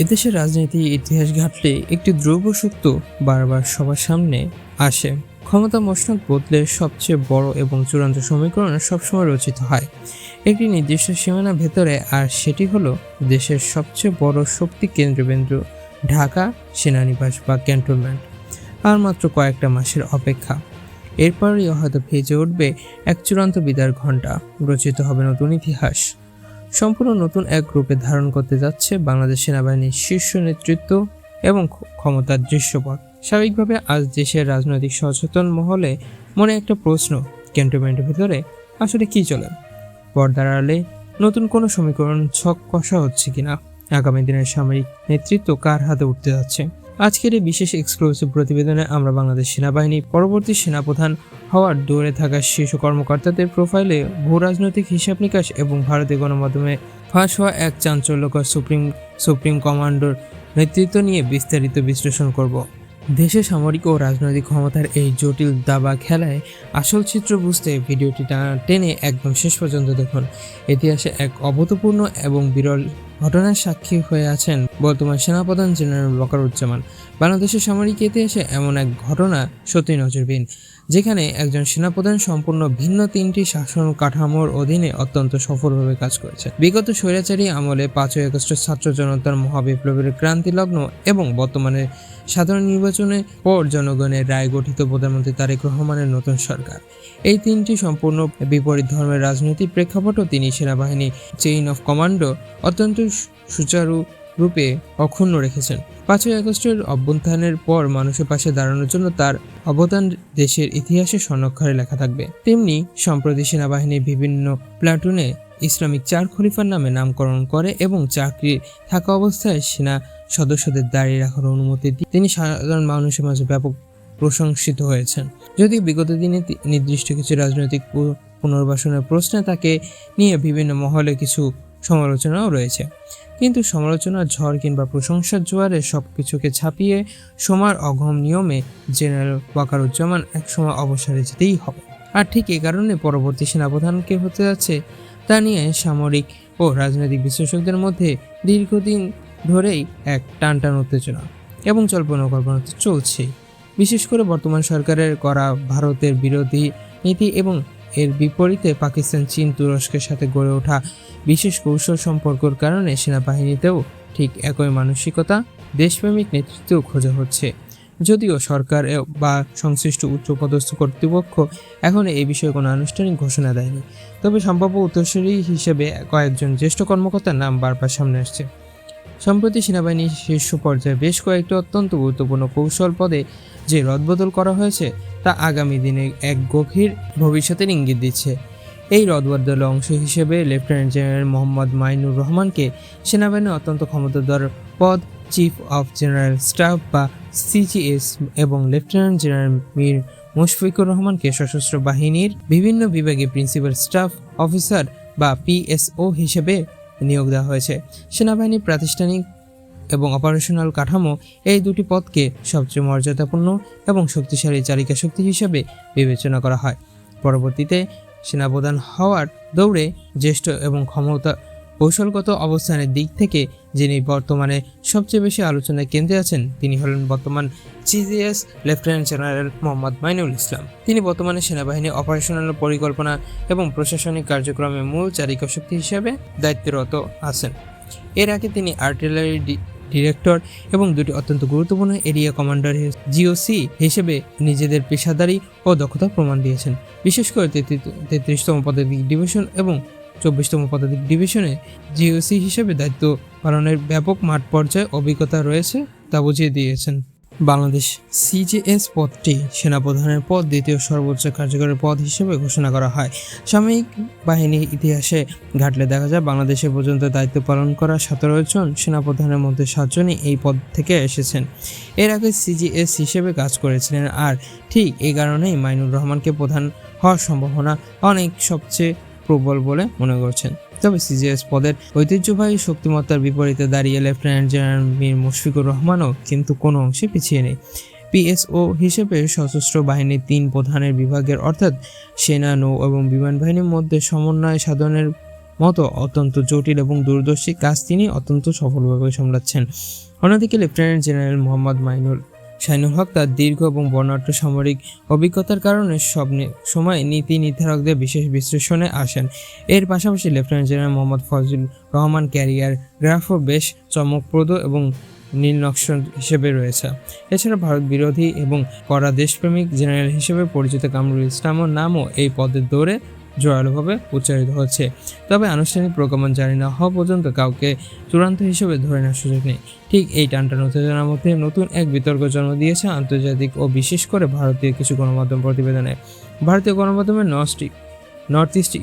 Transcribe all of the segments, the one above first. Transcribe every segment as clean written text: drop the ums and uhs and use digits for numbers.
এদেশের রাজনীতি ইতিহাস ঘাটলে একটি ধ্রুব সত্য বারবার সবার সামনে আসে। ক্ষমতা মসনদ বদলে সবচেয়ে বড় এবং চূড়ান্ত সমীকরণ সবসময় রচিত হয় একটি নির্দিষ্ট সীমানার ভেতরে, আর সেটি হলো দেশের সবচেয়ে বড় শক্তি কেন্দ্রবিন্দু ঢাকা সেনানিবাস বা ক্যান্টনমেন্ট। আর মাত্র কয়েকটা মাসের অপেক্ষা, এরপরই হয়তো ভেজে উঠবে এক চূড়ান্ত বিদায়ের ঘণ্টা, রচিত হবে নতুন ইতিহাস। সম্পূর্ণ নতুন এক রূপে ধারণ করতে যাচ্ছে বাংলাদেশ সেনাবাহিনীর শীর্ষ নেতৃত্ব এবং ক্ষমতার দৃশ্যপট। স্বাভাবিকভাবে আজ দেশের রাজনৈতিক সচেতন মহলে মনে একটা প্রশ্ন, ক্যান্টনমেন্টের ভিতরে আসলে কি চলে? পর্দার আড়ালে নতুন কোনো সমীকরণ ছক কষা হচ্ছে কিনা? আগামী দিনের সামরিক নেতৃত্ব কার হাতে উঠতে যাচ্ছে? আজকের এই বিশেষ এক্সক্লুসিভ প্রতিবেদনে আমরা বাংলাদেশ সেনাবাহিনী পরবর্তী সেনাপ্রধান হওয়ার দৌড়ে থাকা শীর্ষ কর্মকর্তাদের প্রোফাইলে ভূ রাজনৈতিক হিসাব নিকাশ এবং ভারতীয় গণমাধ্যমে ফাঁস হওয়া এক চাঞ্চল্যকর সুপ্রিম কমান্ডোর নেতৃত্ব নিয়ে বিস্তারিত বিশ্লেষণ করব। দেশে সামরিক ও রাজনৈতিক ক্ষমতার এই জটিল দাবা খেলায় আসল চিত্র বুঝতে ভিডিওটি টেনে একদম শেষ পর্যন্ত দেখুন। ইতিহাসে এক অভূতপূর্ণ এবং বিরল ঘটনার সাক্ষী হয়ে আছেন বর্তমান সেনাপ্রধান জেনারেল ওয়াকারুজ্জামান। বাংলাদেশের সামরিক ইতিহাসে এমন এক ঘটনা সত্যি নজিরবিহীন, যেখানে একজন সেনাপ্রধান সম্পূর্ণ ভিন্ন তিনটি শাসন কাঠামোর অধীনে অত্যন্ত সফলভাবে কাজ করেছে। বিগত স্বৈরাচারী আমলে 5ই আগস্টের ছাত্র জনতার মহাবিপ্লবের ক্রান্তি লগ্ন এবং বর্তমানে সাধারণ নির্বাচনের পর জনগণের রায় গঠিত প্রধানমন্ত্রী তারেক রহমানের নতুন সরকার, এই তিনটি সম্পূর্ণ বিপরীত ধর্মের রাজনৈতিক প্রেক্ষাপটও তিনি সেনাবাহিনী চেইন অফ কমান্ডো অত্যন্ত সুচারুরূপে অক্ষুণ্ণ রেখেছেন। 5ই আগস্টের অভ্যুত্থানের পর মানুষের পাশে দাঁড়ানোর জন্য তার অবদান দেশের ইতিহাসে স্বর্ণাক্ষরে লেখা থাকবে। তেমনি সম্প্রতি সেনাবাহিনীর বিভিন্ন প্লাটুনে ইসলামিক 4 খলিফার নামে নামকরণ করে এবং চাকরি থাকা অবস্থায় সেনা সদস্যদের দাঁড়িয়ে রাখার অনুমতি দিয়ে তিনি সাধারণ মানুষের মাঝে ব্যাপক প্রশংসিত হয়েছেন। যদিও বিগত দিনে নির্দিষ্ট কিছু রাজনৈতিক পুনর্বাসনের প্রশ্নে তাকে নিয়ে বিভিন্ন মহলে কিছু সমালোচনাও রয়েছে, কিন্তু সমালোচনার ঝড় কিংবা প্রশংসার জোয়ারে সবকিছুকে ছাপিয়ে সময়ের অগম নিয়মে জেনারেল ওয়াকারুজ্জামান একসময় অবসরে যেতেই হবে। আর ঠিক এই কারণে পরবর্তী সেনাপ্রধানকে হতে যাচ্ছে তা নিয়ে সামরিক ও রাজনৈতিক বিশ্লেষকদের মধ্যে দীর্ঘদিন ধরেই এক টানটান উত্তেজনা এবং জল্পনা কল্পনা চলছে। বিশেষ করে বর্তমান সরকারের করা ভারতের বিরোধী নীতি এবং এর বিপরীতে পাকিস্তান, চীন, তুরস্কের সাথে গড়ে ওঠা বিশেষ কৌশল সম্পর্কের কারণে সেনাবাহিনীতেও ঠিক একই মানসিকতা, দেশপ্রেমিক নেতৃত্ব খোঁজা হচ্ছে। যদিও সরকার বা সংশ্লিষ্ট উচ্চপদস্থ কর্তৃপক্ষ এখন এই বিষয়ে কোনো আনুষ্ঠানিক ঘোষণা দেয়নি, তবে সম্ভাব্য উত্তরসূরি হিসেবে কয়েকজন জ্যেষ্ঠ কর্মকর্তার নাম বারবার সামনে আসছে। সম্প্রতি সেনাবাহিনীর শীর্ষ পর্যায়ে বেশ কয়েকটি অত্যন্ত গুরুত্বপূর্ণ কৌশল পদে যে রদবদল করা হয়েছে তা আগামী দিনে এক গভীর ভবিষ্যতের ইঙ্গিত দিচ্ছে। এই রদবদলের অংশ হিসেবে লেফটেন্যান্ট জেনারেল মোহাম্মদ মাইনুর রহমানকে সেনাবাহিনীর অত্যন্ত ক্ষমতাধর পদ চিফ অফ জেনারেল স্টাফ বা সিজিএস এবং লেফটেন্যান্ট জেনারেল মীর মুশফিকুর রহমানকে সশস্ত্র বাহিনীর বিভিন্ন বিভাগে প্রিন্সিপাল স্টাফ অফিসার বা পিএসও হিসেবে নিয়োগ দেওয়া হয়েছে। সেনাবাহিনীর প্রাতিষ্ঠানিক এবং অপারেশনাল কাঠামো এই দুটি পদকে সবচেয়ে মর্যাদাপূর্ণ এবং শক্তিশালী চালিকা শক্তি হিসেবে বিবেচনা করা হয়। পরবর্তীতে সেনাপ্রধান হওয়ার দৌড়ে জ্যেষ্ঠ এবং ক্ষমতা কৌশলগত অবস্থানের দিক থেকে যিনি বর্তমানে সবচেয়ে বেশি আলোচনায় কেন্দ্রে আছেন তিনি হলেন বর্তমান CGS lieutenant general Mohammad Mainul Islam. তিনি বর্তমানে সেনাবাহিনী অপারেশনাল পরিকল্পনা এবং প্রশাসনিক কার্যক্রমে মূল চালিকা শক্তি হিসেবে দায়িত্বরত আছেন। এর আগে তিনি আর্টিলারি ডিরেক্টর এবং দুটি অত্যন্ত গুরুত্বপূর্ণ এরিয়া কমান্ডার জিওসি হিসেবে নিজেদের পেশাদারি ও দক্ষতা প্রমাণ দিয়েছেন। বিশেষ করে 33তম পদাতিক ডিভিশন এবং 24তম পদাতিক ডিভিশনে জিওসি হিসেবে দায়িত্ব পালনের ব্যাপক মাঠ পর্যায়ে অভিজ্ঞতা রয়েছে তা বুঝিয়ে দিয়েছেন। বাংলাদেশ সিজিএস পদটি সেনাপ্রধানের পদ দ্বিতীয় সর্বোচ্চ কার্যকরী পদ হিসেবে ঘোষণা করা হয়। সামরিক বাহিনীর ইতিহাসে ঘাটলে দেখা যায় বাংলাদেশে পর্যন্ত দায়িত্ব পালন করা 17 জন সেনাপ্রধানের মধ্যে 7 জনই এই পদ থেকে এসেছেন। এর আগে সিজিএস হিসেবে কাজ করেছিলেন, আর ঠিক এই কারণেই মাইনুর রহমানকে প্রধান হওয়ার সম্ভাবনা সবচেয়ে প্রবল বলে মনে করছেন। তবে সিজিএস পদের ঐতিহ্যবাহী শক্তিমত্তার বিপরীতে দাঁড়িয়ে লেফটেন্যান্ট জেনারেল মীর মুশফিকুর রহমানও কিন্তু কোনো অংশে পিছিয়ে নেই। পিএসও হিসেবে সশস্ত্র বাহিনীর 3 প্রধানের বিভাগের অর্থাৎ সেনা, নৌ এবং বিমান বাহিনীর মধ্যে সমন্বয় সাধনের মতো অত্যন্ত জটিল এবং দূরদর্শী কাজ তিনি অত্যন্ত সফলভাবে সামলাচ্ছেন। অন্যদিকে লেফটেন্যান্ট জেনারেল মোহাম্মদ শাহিনুল হক তার দীর্ঘ এবং বর্ণাঢ্য সামরিক অভিজ্ঞতার কারণে সময় নীতি নির্ধারকদের বিশেষ বিশ্লেষণে আসেন। এর পাশাপাশি lieutenant general Mohammad Fazlur Rahman career গ্রাফও বেশ চমকপ্রদ এবং নীলনকশ হিসেবে রয়েছে। এছাড়া ভারত বিরোধী এবং কড়া দেশপ্রেমিক জেনারেল হিসেবে পরিচিত কামরুল ইসলামের নামও এই পদের দৌড়ে জোরালোভাবে উচ্চারিত হচ্ছে। তবে আনুষ্ঠানিক প্রজ্ঞাপন জারি না হওয়া পর্যন্ত কাউকে চূড়ান্ত হিসেবে ধরে নেওয়ার সুযোগ নেই। ঠিক এই টানটান উত্তেজনার মধ্যে নতুন এক বিতর্ক জন্ম দিয়েছে আন্তর্জাতিক ও বিশেষ করে ভারতীয় কিছু গণমাধ্যম প্রতিবেদনে। ভারতীয় গণমাধ্যমের নর্থ ইস্ট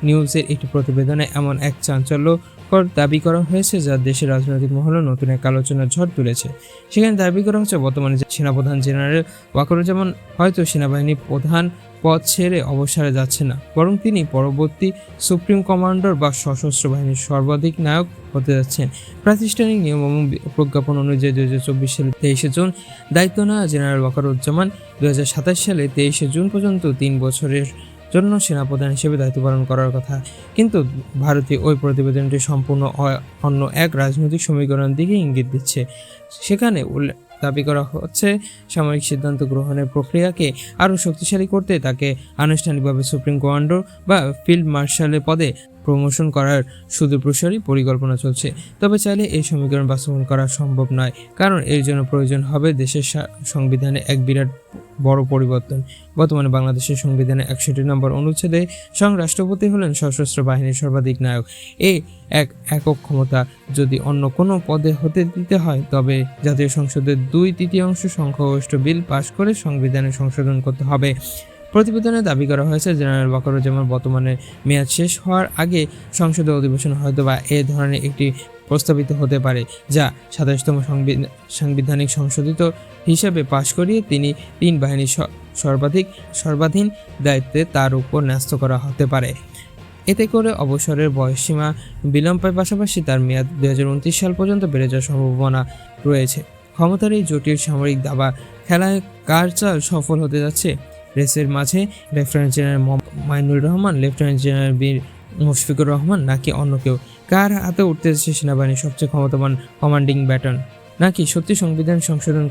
নিউজের একটি প্রতিবেদনে এমন এক চাঞ্চল্যকর দাবি করা হয়েছে যা দেশের রাজনৈতিক মহলে নতুন এক আলোচনার ঝড় তুলেছে। সেখানে দাবি করা হচ্ছে বর্তমানে সেনাপ্রধান জেনারেল ওয়াকারুজ্জামান হয়তো সেনাবাহিনী প্রধান পদ ছেড়ে অবসরে যাচ্ছে না, বরং তিনি পরবর্তী সুপ্রিম কমান্ডার বা সশস্ত্র বাহিনীর সর্বাধিক নায়ক হতে যাচ্ছেন। প্রাতিষ্ঠানিক নিয়ম এবং প্রজ্ঞাপন অনুযায়ী 2024 সালে 23 জুন দায়িত্ব নেওয়া জেনারেল ওয়াকারুজ্জামান 2027 সালে 23 জুন পর্যন্ত 3 বছরের জন্য সেনাপ্রধান হিসেবে দায়িত্ব পালন করার কথা। কিন্তু ভারতীয় ওই প্রতিবেদনটি সম্পূর্ণ অন্য এক রাজনৈতিক সমীকরণের দিকে ইঙ্গিত দিচ্ছে। সেখানে দাবি করা হচ্ছে সামরিক সিদ্ধান্ত গ্রহণের প্রক্রিয়াকে আরও শক্তিশালী করতে তাকে আনুষ্ঠানিকভাবে সুপ্রিম কমান্ডার বা ফিল্ড মার্শালের পদে প্রমোশন করার সুদূরপ্রসারী পরিকল্পনা চলছে। তবে চাইলে এই সমীকরণ বাস্তবায়ন করা সম্ভব নয়, কারণ এর জন্য প্রয়োজন হবে দেশের সংবিধানে এক বিরাট বড় পরিবর্তন। বর্তমানে বাংলাদেশের সংবিধানে 61 নম্বর অনুচ্ছেদে স্বয়ং রাষ্ট্রপতি হলেন সশস্ত্র বাহিনীর সর্বাধিক নায়ক। এই একক ক্ষমতা যদি অন্য কোনো পদে হতে দিতে হয়, তবে জাতীয় সংসদের 2/3 সংখ্যাগরিষ্ঠ বিল পাশ করে সংবিধানে সংশোধন করতে হবে। প্রতিবেদনে দাবি করা হয়েছে জেনারেল ওয়াকারুজ্জামান বর্তমানে মেয়াদ শেষ হওয়ার আগে সংসদের অধিবেশন হয়তোবা এ ধরনের একটি প্রস্তাবিত হতে পারে, যা 27তম সাংবিধানিক সংশোধিত হিসেবে পাশ করিয়ে তিনি 3 বাহিনীর সর্বাধীন দায়িত্বে তার উপর ন্যস্ত করা হতে পারে। এতে করে অবসরের বয়সসীমা বিলম্বের পাশাপাশি তার মেয়াদ 2029 সাল পর্যন্ত বেড়ে যাওয়ার সম্ভাবনা রয়েছে। ক্ষমতার এই জটিল সামরিক দাবা খেলায় কার চাল সফল হতে যাচ্ছে? রেসের মাঝে lieutenant general Mainur Rahman, lieutenant general বীর মুশফিকুর রহমান, নাকি অন্য কেউ? কার হাতে উঠতে যাচ্ছে সেনাবাহিনীর সবচেয়ে ক্ষমতাবান কমান্ডিং ব্যাটন? নাকি সত্যি সংবিধান সংশোধন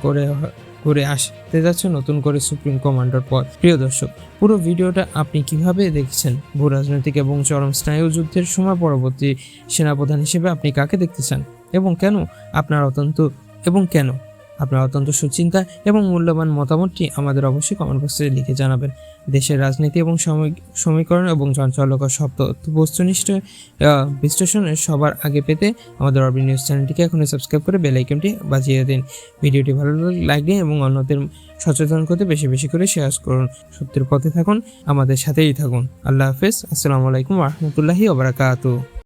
করে আসতে যাচ্ছে নতুন করে সুপ্রিম কমান্ডার পদ? প্রিয় দর্শক, পুরো ভিডিওটা আপনি কিভাবে দেখছেন? ভূ রাজনৈতিক এবং চরম স্নায়ু যুদ্ধের সময় পরবর্তী সেনাপ্রধান হিসেবে আপনি কাকে দেখতে চান এবং কেন? আপনার অত্যন্ত সুচিন্তা এবং মূল্যবান মতামতটি আমাদের অবশ্যই কমেন্ট বক্সে লিখে জানাবেন। দেশের রাজনীতি এবং সমীকরণ এবং চাঞ্চল্যকর সব বস্তুনিষ্ঠ বিশ্লেষণের সবার আগে পেতে আমাদের অরবিট নিউজ চ্যানেলটিকে এখনই সাবস্ক্রাইব করে বেল আইকনটি বাজিয়ে দিন। ভিডিওটি ভালো লাগলে লাইক দিন এবং অন্যদের সচেতন করতে বেশি বেশি করে শেয়ার করুন। সত্যের পথে থাকুন, আমাদের সাথেই থাকুন। আল্লাহ হাফেজ। আসসালামু আলাইকুম ওয়া রাহমাতুল্লাহি ওয়া বারাকাতুহু।